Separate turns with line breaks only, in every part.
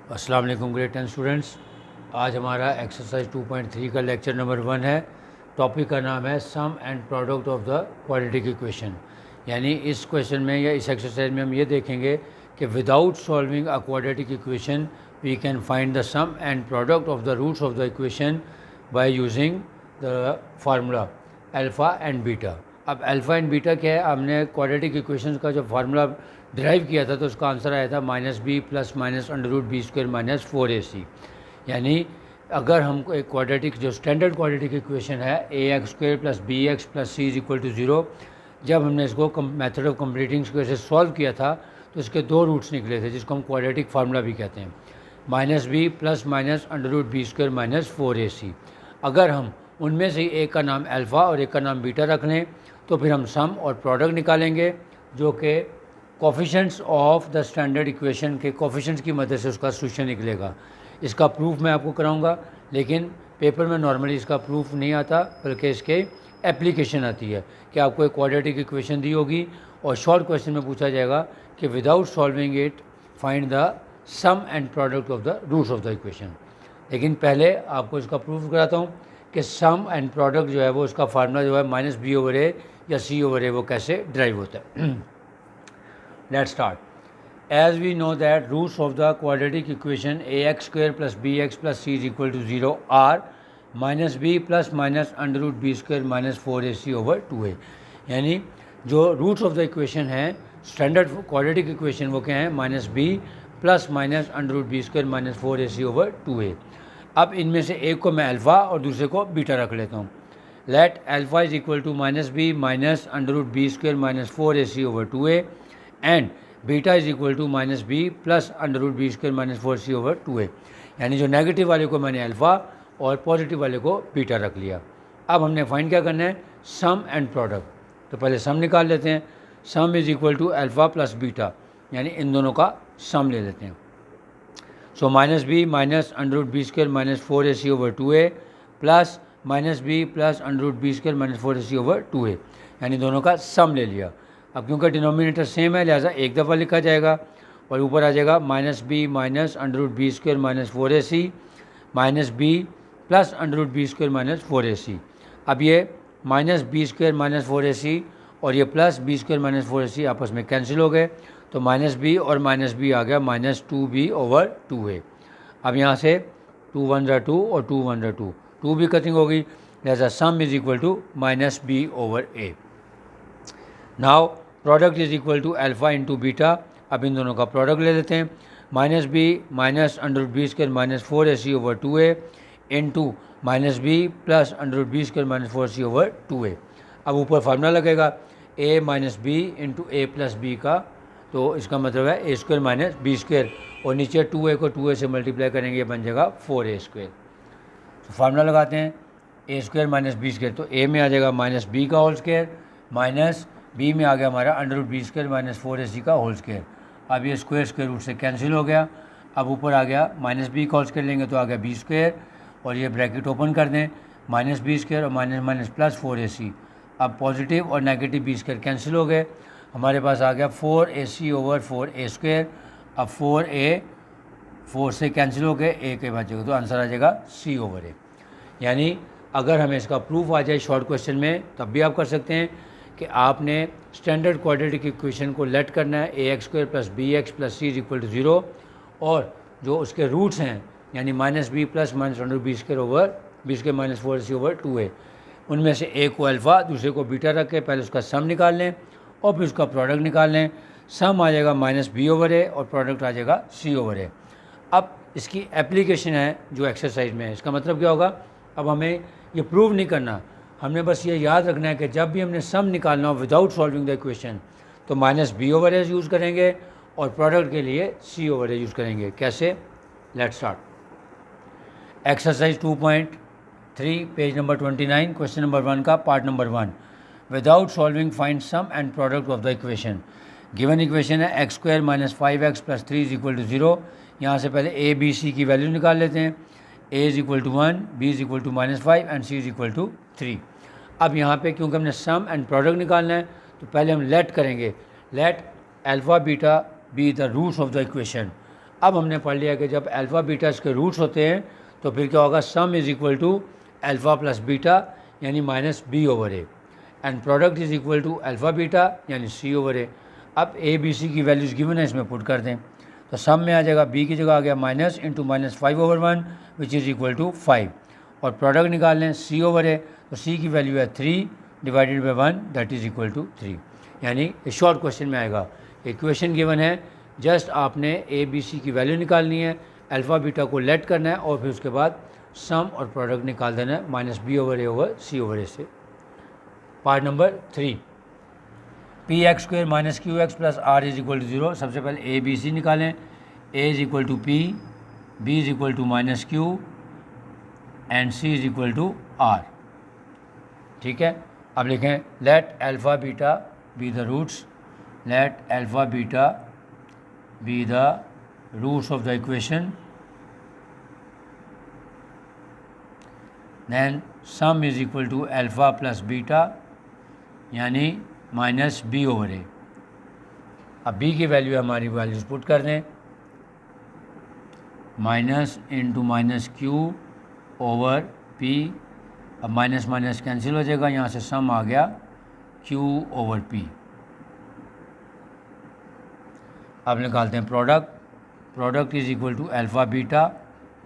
अस्सलाम वालेकुम grade 10 students. आज हमारा एक्सरसाइज 2.3 का लेक्चर नंबर 1 है। टॉपिक का नाम है sum and product of the quadratic equation. यानी इस क्वेश्चन में या इस एक्सरसाइज में हम ये देखेंगे कि without solving a quadratic equation we can find the sum and product of the roots of the equation by using the formula alpha and beta. अब अल्फ़ा एंड बीटा क्या है? हमने क्वाड्रेटिक इक्वेशन का जो फार्मूला ड्राइव किया था तो उसका आंसर आया था -b plus minus under root b square minus 4ac। यानी अगर हमको एक क्वाड्रेटिक जो स्टैंडर्ड क्वाड्रेटिक इक्वेशन है ax square plus b x plus c is equal to 0, जब हमने इसको मेथड ऑफ कंप्लीटिंग स्क्वायर से सॉल्व किया था तो इसके दो रूट्स निकले थे जिसको हम क्वाड्रेटिक फार्मूला भी कहते हैं, -b plus minus under root b square minus 4ac। अगर हम उनमें से एक का नाम अल्फ़ा और एक का नाम बीटा रख लें तो फिर हम सम और प्रोडक्ट निकालेंगे जो कि coefficients of the standard equation के कोफिशिएंट्स की मदद से उसका सोल्यूशन निकलेगा। इसका प्रूफ मैं आपको कराऊंगा, लेकिन पेपर में नॉर्मली इसका प्रूफ नहीं आता बल्कि इसके एप्लीकेशन आती है कि आपको एक क्वाड्रेटिक इक्वेशन दी होगी और शॉर्ट क्वेश्चन में पूछा जाएगा कि without solving it find the sum and product of the roots of the equation. लेकिन पहले आपको इसका प्रूफ कराता हूँ कि सम एंड प्रोडक्ट जो है वो उसका फार्मूला जो है -b/a या c/a वो कैसे ड्राइव होता है। Let's start. As we know that roots of the quadratic equation ax square plus bx plus c is equal to 0 are -b plus minus under root b square minus 4ac over 2a। यानी जो roots of the equation है standard quadratic equation वो क्या है? -b plus minus under root b square minus 4ac over 2a। अब इनमें से एक को मैं अल्फ़ा और दूसरे को बीटा रख लेता हूँ। Let alpha is equal to -b minus under root b square minus 4ac over 2a and beta is equal to -b plus under root b square minus 4c over 2a। यानी जो negative वाले को मैंने alpha और positive वाले को beta रख लिया। अब हमने फाइंड क्या करना है? Sum and product. तो पहले सम निकाल लेते हैं। Sum is equal to alpha plus beta, यानी इन दोनों का सम ले लेते हैं। So -b minus under root b square minus 4ac over 2a plus -b plus under root b square minus 4ac over 2a, यानी दोनों का सम ले लिया। अब क्योंकि डिनोमिनेटर सेम है लिहाजा एक दफ़ा लिखा जाएगा और ऊपर आ जाएगा -b minus under root b square minus 4ac minus b plus under root b square minus 4ac। अब ये -b स्क्वायर माइनस 4ac और ये plus b square minus 4ac आपस में कैंसिल हो गए, तो -b और -b आ गया -2b ओवर 2a। अब यहाँ से 2 1 ज़ा 2 और 2 1 ज़ा 2, 2 भी कटिंग हो गई, लिहाजा sum is equal to -b over a। Now product is equal to alpha into beta. अब इन दोनों का प्रोडक्ट ले लेते हैं। -b minus under root b square minus 4ac over 2a into -b plus under root b square minus 4c over 2a। अब ऊपर formula लगेगा a minus b into a plus b का, तो इसका मतलब है a square minus b square और नीचे 2a को 2a से मल्टीप्लाई करेंगे बन जाएगा 4a स्क्वायर। तो फार्मूला लगाते हैं ए स्क्वायर माइनस बी स्क्वायर, तो a में आ जाएगा -b का होल स्क्वायर माइनस b में आ गया हमारा under root b square minus 4ac का होल स्क्वायर। अब ये स्क्वायर स्क्वायर रूट से कैंसिल हो गया। अब ऊपर आ गया -b का होल स्क्वायर लेंगे तो आ गया b स्क्वायर और ये ब्रैकेट ओपन कर दें, -b स्क्वायर और माइनस माइनस प्लस 4ac। अब पॉजिटिव और नेगेटिव b स्क्वायर कैंसिल हो गए, हमारे पास आ गया 4ac ओवर 4a स्क्वायर। अब 4a 4 से कैंसिल हो गए, a के बचेगा तो आंसर आ जाएगा c ओवर a। यानी अगर हमें इसका प्रूफ आ जाए शॉर्ट क्वेश्चन में तब भी आप कर सकते हैं कि आपने स्टैंडर्ड क्वाड्रेटिक इक्वेशन को लेट करना है ax square plus b x plus c is equal to 0 और जो उसके रूट्स हैं यानी -b plus minus under b square over b square minus 4ac over 2a, उनमें से एक को अल्फ़ा दूसरे को बीटा रख के पहले उसका सम निकाल लें और फिर उसका प्रोडक्ट निकाल लें। सम आ जाएगा -b ओवर a और प्रोडक्ट आ जाएगा c ओवर a। अब इसकी एप्लीकेशन है जो एक्सरसाइज में है, इसका मतलब क्या होगा? अब हमें ये प्रूव नहीं करना, हमने बस ये याद रखना है कि जब भी हमने सम निकालना हो विदाउट सॉल्विंग द इक्वेशन तो -b ओवर a यूज़ करेंगे और प्रोडक्ट के लिए c ओवर a यूज़ करेंगे। कैसे? Let's start. Exercise 2.3 page number 29 question number 1 का part number 1। Without solving find sum and product of the equation. Given equation है x square minus 5x plus 3 is equal to 0। यहाँ से पहले a b c की value निकाल लेते हैं। a is equal to 1, b is equal to -5 and c is equal to 3। अब यहाँ पे क्योंकि हमने सम एंड प्रोडक्ट निकालना है तो पहले हम लेट करेंगे, let alpha beta be the roots of the equation. अब हमने पढ़ लिया कि जब अल्फ़ा बीटा इसके रूट्स होते हैं तो फिर क्या होगा, sum is equal to alpha plus beta यानी minus b over a, and product is equal to alpha beta यानी सी ओवर ए। अब ए बी सी की वैल्यूज़ गिवन है, इसमें पुट कर दें तो सम में आ जाएगा बी की जगह आ गया minus into minus 5/1 which is equal to 5, और प्रोडक्ट निकाल लें सी ओवर ए, तो सी की वैल्यू है 3 divided by 1 that is equal to 3। यानी शॉर्ट क्वेश्चन में आएगा, इक्वेशन गिवन है, जस्ट आपने ए बी सी की वैल्यू निकालनी है, अल्फ़ा बीटा को लेट करना है और फिर उसके बाद सम और प्रोडक्ट निकाल देना है minus b over c over a से। Part number 3, p x square minus q x plus r is equal to 0। सबसे पहले ए बी सी निकालें, a is equal to p, b is equal to minus q and c is equal to r. ठीक है, अब लिखें let alpha beta be the roots, let alpha beta be the roots of the equation, then sum is equal to alpha plus beta यानी minus b over ए। अब B की value हमारी values put कर दें, minus into minus Q over P, अब minus minus cancel हो जाएगा, यहाँ से सम आ गया क्यू ओवर पी। अब निकालते हैं product, product is equal to alpha beta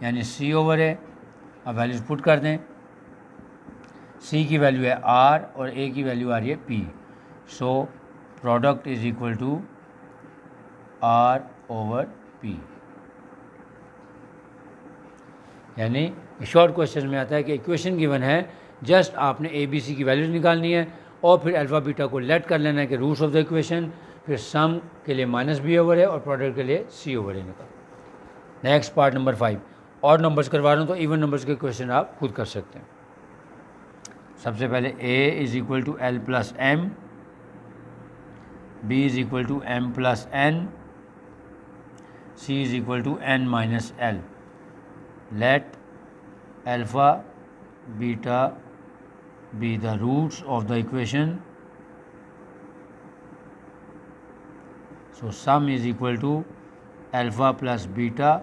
यानी सी ओवर ए। अब वैल्यूज पुट कर दें, सी की वैल्यू है आर और ए की वैल्यू आ रही है p, so product is equal to r over p. यानी शॉर्ट क्वेश्चन में आता है कि इक्वेशन गिवन है, जस्ट आपने ए बी सी की वैल्यूज निकालनी है और फिर अल्फ़ा बीटा को लेट कर लेना है कि रूट्स ऑफ द इक्वेशन, फिर सम के लिए माइनस बी ओवर है और प्रोडक्ट के लिए सी ओवर है निकाल। नेक्स्ट पार्ट नंबर 5, और नंबर्स करवा रहा हूँ तो इवन नंबर्स के क्वेश्चन आप खुद कर सकते हैं। सबसे पहले a is equal to l plus m, b is equal to m plus n, c is equal to n minus l. Let alpha beta be the roots of the equation, so sum is equal to alpha plus beta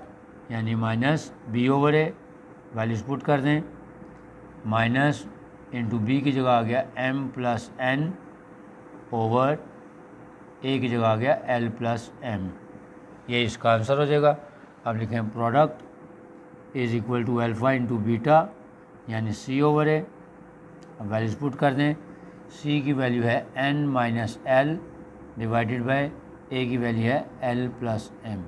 यानी minus b over a, values put कर दें, minus into b की जगह आ गया m plus n over a की जगह आ गया एल प्लस एम, ये इसका आंसर हो जाएगा। अब लिखें product is equal to alpha into beta यानी सी ओवर ए। अब वैल्यूज पुट कर दें, सी की वैल्यू है N minus L divided by A की वैल्यू है एल प्लस एम।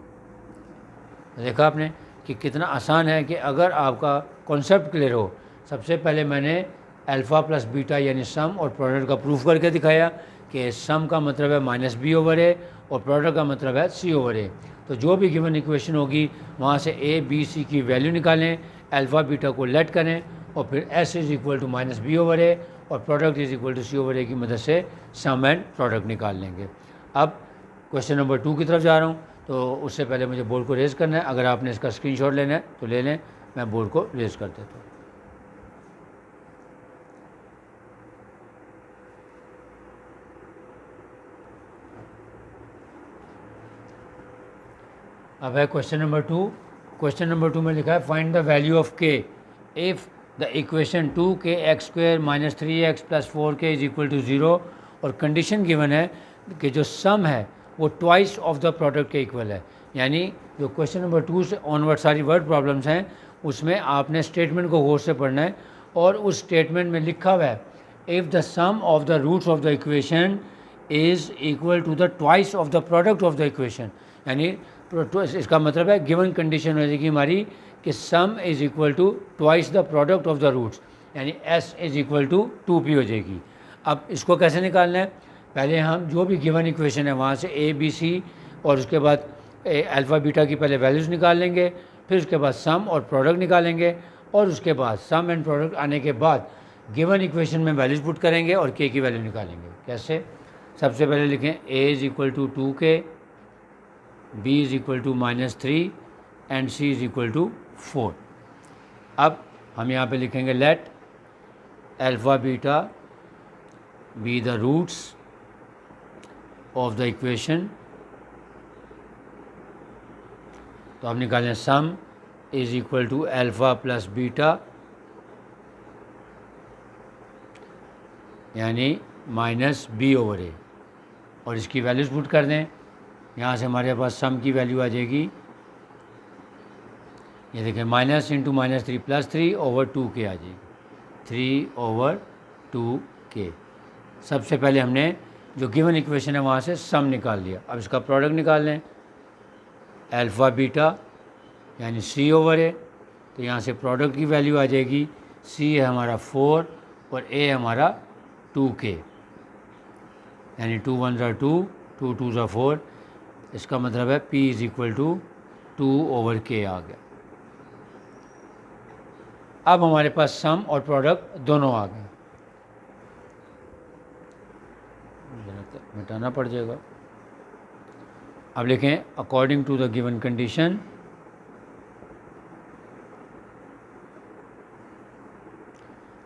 देखा आपने कि कितना आसान है कि अगर आपका कॉन्सेप्ट क्लियर हो। सबसे पहले मैंने अल्फ़ा प्लस बीटा यानी सम और प्रोडक्ट का प्रूफ करके दिखाया कि सम का मतलब है माइनस बी ओवर ए और प्रोडक्ट का मतलब है सी ओवर ए। तो जो भी गिवन इक्वेशन होगी वहाँ से ए बी सी की वैल्यू निकालें, अल्फ़ा बीटा को लेट करें और फिर s is equal to minus b over a और product is equal to c over a की मदद से सम एंड प्रोडक्ट निकाल लेंगे। अब क्वेश्चन नंबर 2 की तरफ जा रहा हूँ, तो उससे पहले मुझे बोर्ड को रेज़ करना है। अगर आपने इसका स्क्रीनशॉट लेना है तो ले लें, मैं बोर्ड को रेज़ कर देता हूँ। अब है क्वेश्चन नंबर 2। क्वेश्चन नंबर 2 में लिखा है find the value of k if the equation 2k x square minus 3x plus 4k is equal to 0 और कंडीशन गिवन है कि जो सम है वो ट्वाइस ऑफ द प्रोडक्ट के इक्वल है। यानी जो क्वेश्चन नंबर 2 से ऑनवर्ड सारी वर्ड प्रॉब्लम्स हैं उसमें आपने स्टेटमेंट को गौर से पढ़ना है और उस स्टेटमेंट में लिखा हुआ है if the sum of the roots of the equation is equal to the twice of the product of the equation. यानी इसका मतलब है गिवन कंडीशन हो जाएगी हमारी कि sum is equal to twice the product of the roots, यानी s is equal to 2p हो जाएगी। अब इसको कैसे निकालना है, पहले हम जो भी गिवन इक्वेशन है वहाँ से ए बी सी और उसके बाद अल्फ़ा बीटा की पहले वैल्यूज़ निकाल लेंगे, फिर उसके बाद सम और प्रोडक्ट निकालेंगे और उसके बाद सम एंड प्रोडक्ट आने के बाद गिवन इक्वेशन में वैल्यूज़ पुट करेंगे और के की वैल्यू निकालेंगे। कैसे, सबसे पहले लिखें a is equal to 2k, b is equal to -3 and c is equal to 4। अब हम यहाँ पे लिखेंगे let alpha beta be the roots of the equation तो अब निकालें sum is equal to alpha plus beta यानी माइनस बी ओवर ए, और इसकी वैल्यूज़ पुट कर दें। यहाँ से हमारे पास सम की वैल्यू आ जाएगी, ये देखें, minus into minus 3 plus 3 over 2k आ जाएगी, 3 ओवर 2k। सबसे पहले हमने जो गिवन इक्वेशन है वहाँ से सम निकाल लिया। अब इसका प्रोडक्ट निकाल लें, अल्फ़ा बीटा यानी c ओवर ए। तो यहाँ से प्रोडक्ट की वैल्यू आ जाएगी, c है हमारा 4 और a हमारा 2k, यानी 2 1 ज़ा 2, 2 2 ज़ा 4। इसका मतलब है p is equal to 2 over k आ गया। अब हमारे पास सम और प्रोडक्ट दोनों आ गए, मिटाना पड़ जाएगा। अब लिखें according to the given condition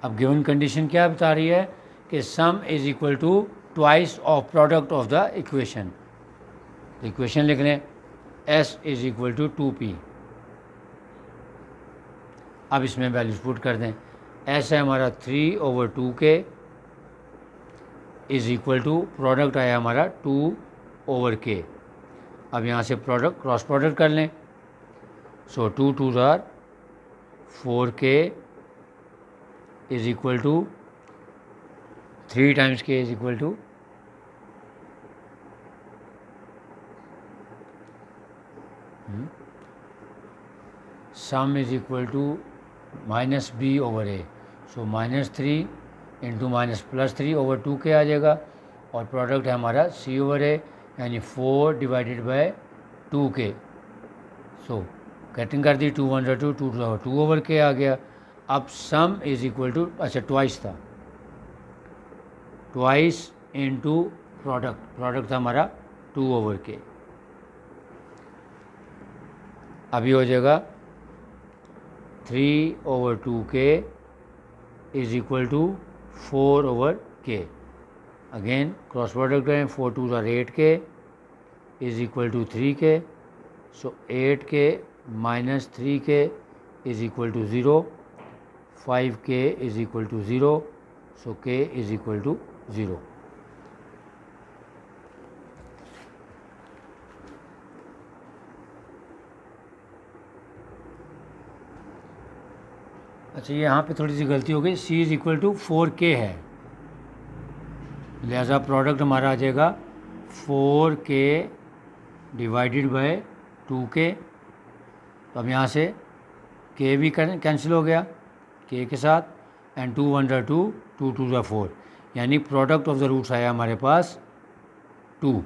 अब गिवन कंडीशन क्या बता रही है कि sum is equal to twice of product of the equation. Equation लिख लें, s is equal to 2p। अब इसमें वैल्यूज पुट कर दें, s है हमारा 3 over 2k is equal to product आया हमारा 2 ओवर k। अब यहाँ से प्रोडक्ट क्रॉस प्रोडक्ट कर लें, सो 2 2 ज़ार 4k is equal to 3 times k is equal to sum is equal to minus b over a. So minus 3 into minus plus 3 over 2k आ जाएगा, और प्रोडक्ट है हमारा c ओवर ए यानी 4 divided by 2k। So cutting कर दी, 2 1 ज़ा 2, 2 2 2 over k आ गया। अब सम इज इक्वल टू, अच्छा ट्वाइस था, ट्वाइस इंटू प्रोडक्ट था हमारा 2 ओवर k। अभी हो जाएगा 3 over 2k is equal to 4 over k। Again cross product करें, 4 2 ज़ार 8k is equal to 3k। So 8k minus 3k is equal to 0, 5k is equal to 0, so k is equal to 0। अच्छा, ये यहाँ पे थोड़ी सी गलती हो गई, c is equal to 4k है, लिहाजा प्रोडक्ट हमारा आ जाएगा 4k डिवाइडेड बाय 2k। तो अब यहाँ से k भी कैंसिल हो गया k के साथ, एंड 2 1 ज़ा 2, 2 2 ज़ा 4, यानी प्रोडक्ट ऑफ द रूट्स आया हमारे पास 2।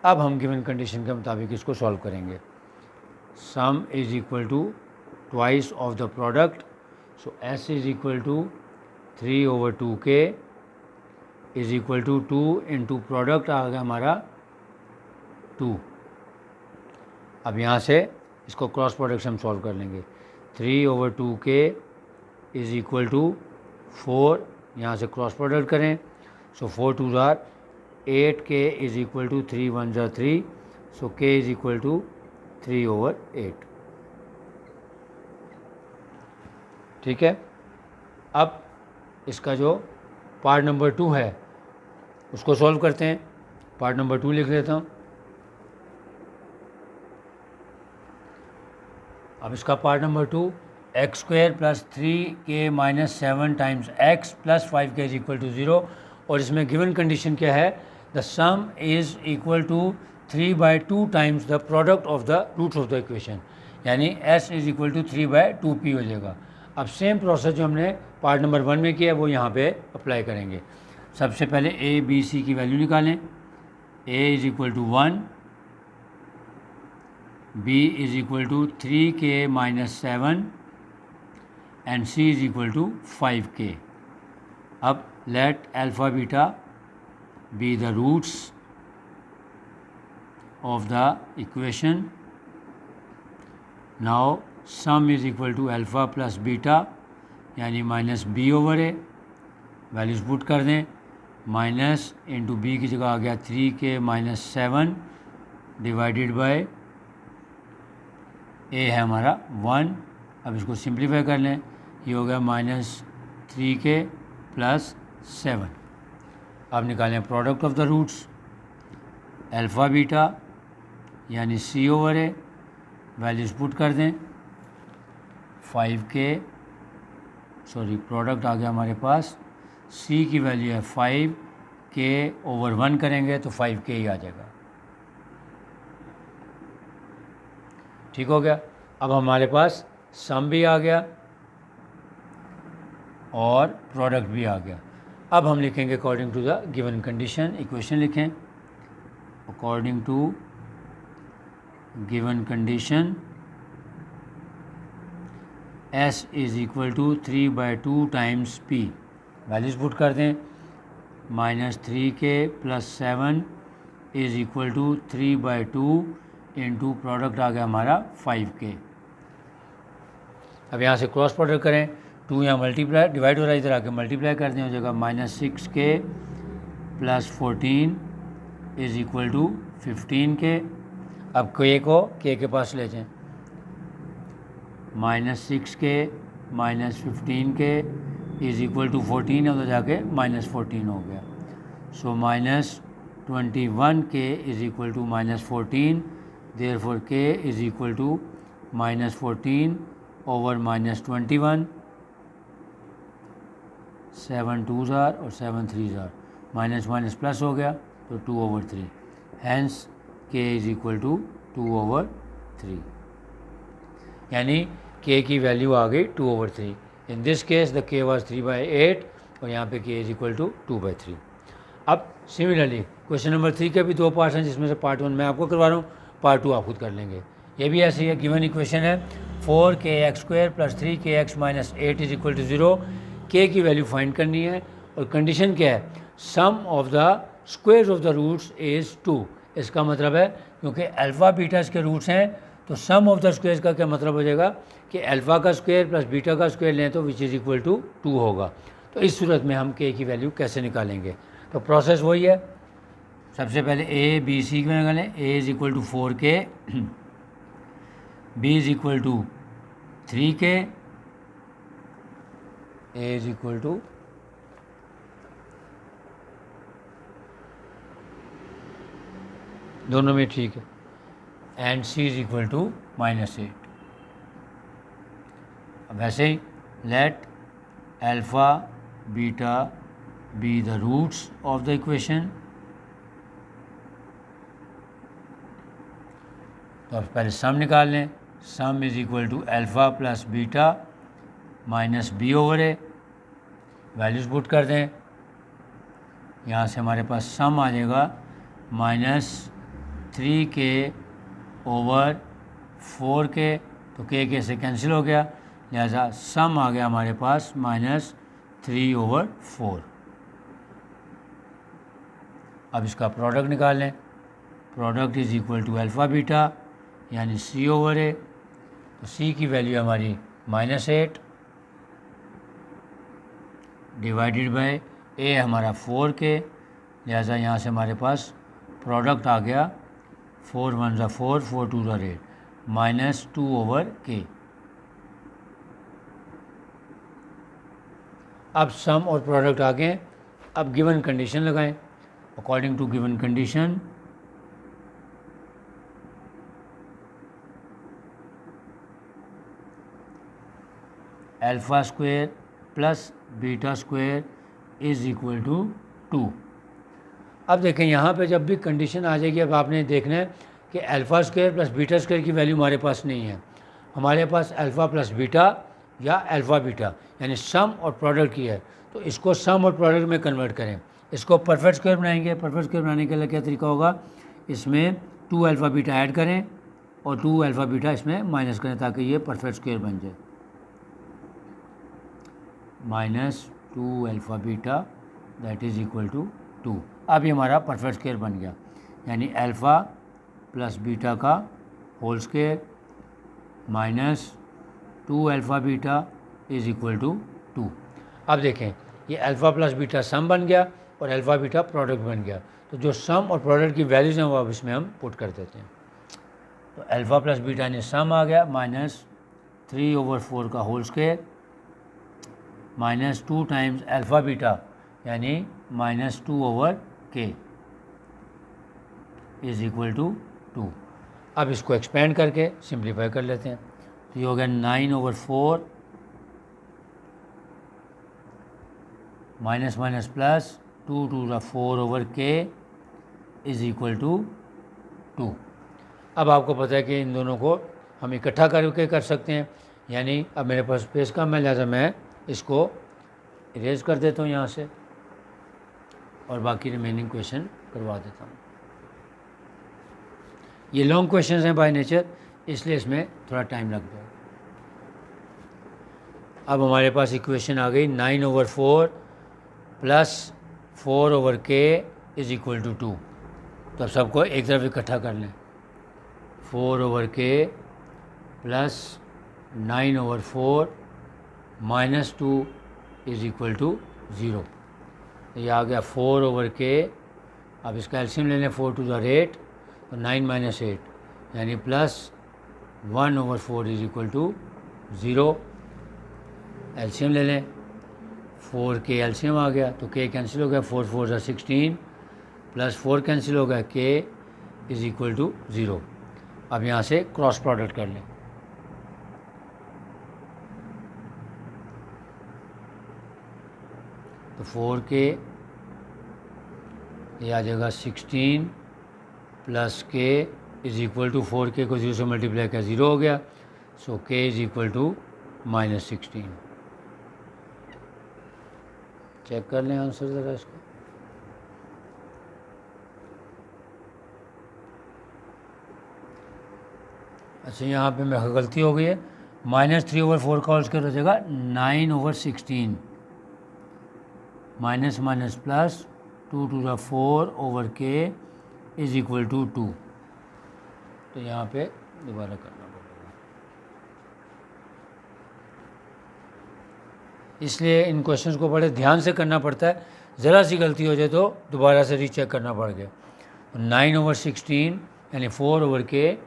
अब हम गिवन कंडीशन के मुताबिक इसको सॉल्व करेंगे। Sum is equal to twice of the product, so s is equal to 3 over 2k is equal to 2 into product आ गया हमारा 2। अब यहाँ से इसको क्रॉस प्रोडक्ट से हम सॉल्व कर लेंगे, 3 over 2k is equal to 4, यहाँ से क्रॉस प्रोडक्ट करें, सो 4 2 ज़ार 8k इज इक्वल टू 3 1 ज़ा 3, so k is equal to 3 over 8। ठीक है, अब इसका जो पार्ट नंबर 2 है उसको सॉल्व करते हैं। पार्ट नंबर 2 लिख लेता हूँ। अब इसका part number 2, x square plus 3k minus 7 times x plus 5k is equal to 0, और इसमें गिवन कंडीशन क्या है, the sum is equal to 3/2 times the product of the roots of the equation, यानी s is equal to 3/2p हो जाएगा। अब same process जो हमने पार्ट नंबर 1 में किया है वो यहाँ पे अप्लाई करेंगे। सबसे पहले a b c की वैल्यू निकालें, a is equal to 1, b is equal to 3k minus 7 and c is equal to 5k। अब let alpha beta be the roots of the equation. Now sum is equal to alpha plus beta यानी minus b over a, values put कर दें, minus into b की जगह आ गया 3k minus 7 divided by ए है हमारा 1। अब इसको सिंप्लीफाई कर लें, ये हो गया -3k + 7। अब निकालें product of the roots, alpha beta यानी C/A, वैल्यूज़ पुट कर दें। 5k, सॉरी प्रोडक्ट आ गया हमारे पास, C की वैल्यू है 5k/1 करेंगे तो 5k ही आ जाएगा। ठीक हो गया। अब हमारे पास सम भी आ गया और प्रोडक्ट भी आ गया। अब हम लिखेंगे according to the given condition, equation लिखें। According to given condition S = 3/2 times P, values put कर दें। -3k + 7 = 3/2 इंटू प्रोडक्ट आ गया हमारा 5k। अब यहाँ से क्रॉस प्रोडक्ट करें, 2 यहाँ मल्टीप्लाई डिवाइड हो रहा है, इधर आके मल्टीप्लाई कर दें, हो जाएगा -6k + 14 = 15k। अब k को k के पास ले जाएं, -6k - 15k = 14 है, उधर जाके -14 हो गया। सो -21k = -14, therefore k = -14 over -21, 7 2s are और 7 3s are, minus minus plus हो गया तो 2/3, हैंस k = 2/3, यानी k की वैल्यू आ गई 2/3। In this case the k was 3/8 और यहाँ पे k = 2/3। अब सिमिलरली क्वेश्चन नंबर 3 के भी 2 पार्ट्स हैं, जिसमें से पार्ट 1 मैं आपको करवा रहा हूँ, पार्ट 2 आप खुद कर लेंगे। ये भी ऐसे ही है, गिवन इक्वेशन है 4kx² + 3kx - 8 = 0। k की वैल्यू फाइंड करनी है और कंडीशन क्या है, sum of the squares of the roots is 2। इसका मतलब है क्योंकि अल्फ़ा बीटा के रूट्स हैं तो सम ऑफ द स्क्वेयर्स का क्या मतलब हो जाएगा कि अल्फ़ा का स्क्वायर प्लस बीटा का स्क्वायर लें तो विच इज़ = 2 होगा। तो इस सूरत में हम k की वैल्यू कैसे निकालेंगे, तो प्रोसेस वही है। सबसे पहले a b c में निकालें। a = 4k, b = 3k, a = दोनों में ठीक है, एंड c = -8। अब ऐसे ही let alpha beta be the roots of the equation. तो अब पहले सम निकाल लें, sum = alpha plus beta minus b/a, values put कर दें। यहाँ से हमारे पास सम आ जाएगा -3k/4k, तो k से कैंसिल हो गया, लिहाजा सम आ गया हमारे पास -3/4। अब इसका प्रोडक्ट निकाल लें, प्रोडक्ट = अल्फ़ा बीटा यानी c/a, तो c की वैल्यू हमारी -8 डिवाइडेड बाय a हमारा 4k, लिहाजा यहाँ से हमारे पास प्रोडक्ट आ गया 4 1 ज़ा 4, 4 2 ज़ा 8, -2/k। अब सम और प्रोडक्ट आ गए। अब गिवन कंडीशन लगाएं। According to given condition α² + β² = 2। अब देखें यहाँ पे जब भी कंडीशन आ जाएगी, अब आपने देखना है कि α² + β² की वैल्यू हमारे पास नहीं है, हमारे पास अल्फ़ा प्लस बीटा या अल्फ़ा बीटा यानी सम और प्रोडक्ट की है। तो इसको सम और प्रोडक्ट में कन्वर्ट करें, इसको परफेक्ट स्क्वायर बनाएंगे। परफेक्ट स्क्वायर बनाने के लिए क्या तरीका होगा, इसमें 2 अल्फ़ा बीटा ऐड करें और 2 अल्फ़ा बीटा इसमें माइनस करें ताकि ये परफेक्ट स्क्वायर बन जाए। -2 अल्फ़ा बीटा दैट इज़ = 2। अब ये हमारा परफेक्ट स्क्वायर बन गया, यानी अल्फ़ा प्लस बीटा का होल स्क्वायर -2 अल्फ़ा बीटा = 2। अब देखें ये अल्फ़ा प्लस बीटा सम बन गया और अल्फ़ा बीटा प्रोडक्ट बन गया। तो जो सम और प्रोडक्ट की वैल्यूज़ हैं वो अब इसमें हम पुट कर देते हैं। तो अल्फ़ा प्लस बीटा यानी सम आ गया -3/4 का whole square -2 times alpha beta यानी -2/k इज़ इक्वल टू 2। अब इसको एक्सपेंड करके सिंप्लीफाई कर लेते हैं। तो ये हो गया 9/4 minus minus plus 2/4/k is equal to 2। अब आपको पता है कि इन दोनों को हम इकट्ठा करके कर सकते हैं, यानी अब मेरे पास स्पेस कम है, लिहाजा मैं इसको इरेज कर देता हूँ यहाँ से और बाकी रिमेनिंग क्वेश्चन करवा देता हूँ। ये लॉन्ग क्वेश्चंस हैं बाय नेचर, इसलिए इसमें थोड़ा टाइम लग जाएगा। अब हमारे पास इक्वेशन आ गई 9/4 plus 4/k is equal to 2। तो अब सबको एक तरफ इकट्ठा कर लें। 4/k plus 9/4 minus 2 is equal to 0। ये आ गया 4/k। अब इसका एलसीएम ले लें, 4 टू द 8 तो 9 माइनस 8 यानी plus 1/4 is equal to 0। LCM ले लें, 4k एलसीएम आ गया तो k कैंसिल हो गया, 4 4 ज़ा 16 प्लस 4 कैंसिल हो गया, k इज़ इक्वल टू 0। अब यहाँ से क्रॉस प्रोडक्ट कर लें। तो 4k ये आ जाएगा 16 plus k is equal to 4k को 0 से मल्टीप्लाई किया 0 हो गया, so k is equal to -16। Check कर लें आंसर ज़रा इसका। अच्छा, यहाँ पे मेरे गलती हो गई है, -3/4 का होल स्क्वायर हो जाएगा 9/16 minus minus plus 2/4/k is equal to 2। तो यहाँ पे दोबारा करना पड़ेगा, इसलिए इन क्वेश्चंस को बड़े ध्यान से करना पड़ता है। ज़रा सी गलती हो जाए तो दोबारा से रीचेक करना पड़ गया। 9/16 यानी 4/k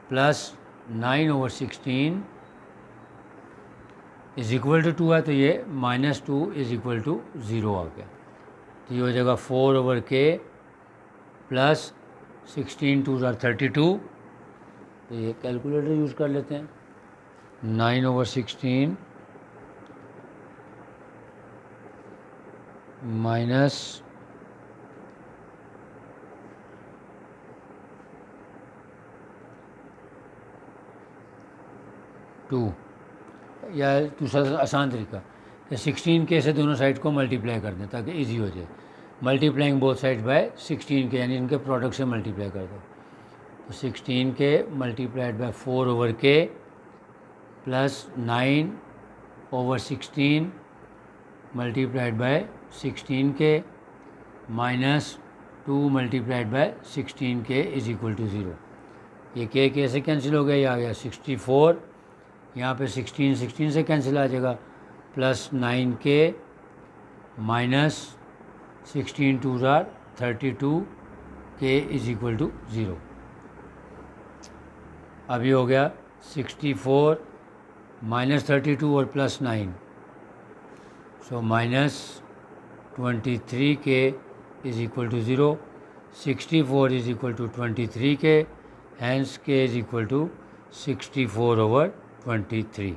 plus 9/16 is equal to 2 है, तो ये -2 इज़ इक्वल टू 0 आ गया। तो ये हो जाएगा 4/k प्लस 16 2 ज़ा 32। तो ये कैलकुलेटर यूज़ कर लेते हैं। 9/16 माइनस 2, या दूसरा आसान तरीका कि 16k से दोनों साइड को मल्टीप्लाई कर दें ताकि इजी हो जाए। Multiplying both side by 16k यानी इनके प्रोडक्ट से मल्टीप्लाई कर दो। तो 16k multiplied by 4/k plus 9/16 multiplied by 16k minus 2 multiplied by 16k is equal to 0। ये k से कैंसिल हो गया, ये आ गया 64। यहाँ पे 16 से कैंसिल आ जाएगा, प्लस 9k माइनस 16 2 ज़ा 32 k इज इक्वल टू 0। अभी हो गया 64 माइनस 32 और plus 9, so minus 23k is equal to 0। 64 is equal to 23k, hence k is equal to 64/23।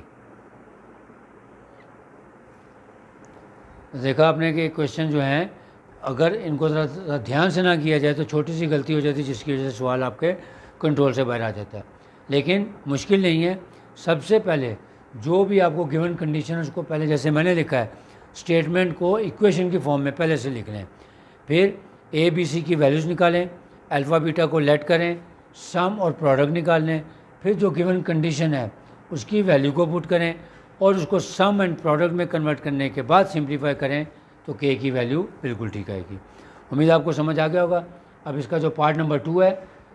देखा आपने कि क्वेश्चन जो हैं अगर इनको ज़रा ध्यान से ना किया जाए तो छोटी सी गलती हो जाती है जिसकी वजह से सवाल आपके कंट्रोल से बाहर आ जाता है। लेकिन मुश्किल नहीं है। सबसे पहले जो भी आपको गिवन कंडीशन है उसको पहले, जैसे मैंने लिखा है, स्टेटमेंट को इक्वेशन की फॉर्म में पहले से लिख लें, फिर ए बी सी की वैल्यूज़ निकालें, अल्फ़ा बीटा को लेट करें, सम और प्रोडक्ट निकाल लें, फिर जो गिवन कंडीशन है उसकी वैल्यू को पुट करें और उसको सम एंड प्रोडक्ट में कन्वर्ट करने के बाद सिंप्लीफाई करें तो के की वैल्यू बिल्कुल ठीक आएगी। उम्मीद आपको समझ आ गया होगा। अब इसका जो पार्ट नंबर 2 है,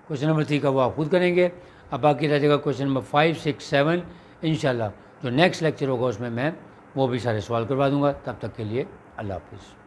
क्वेश्चन नंबर 3 का, वो आप खुद करेंगे। अब बाकी रह जाएगा क्वेश्चन नंबर 5, 6, 7। इंशाल्लाह जो नेक्स्ट लेक्चर होगा उसमें मैं वो भी सारे सवाल करवा दूंगा। तब तक के लिए अल्लाह हाफिज़।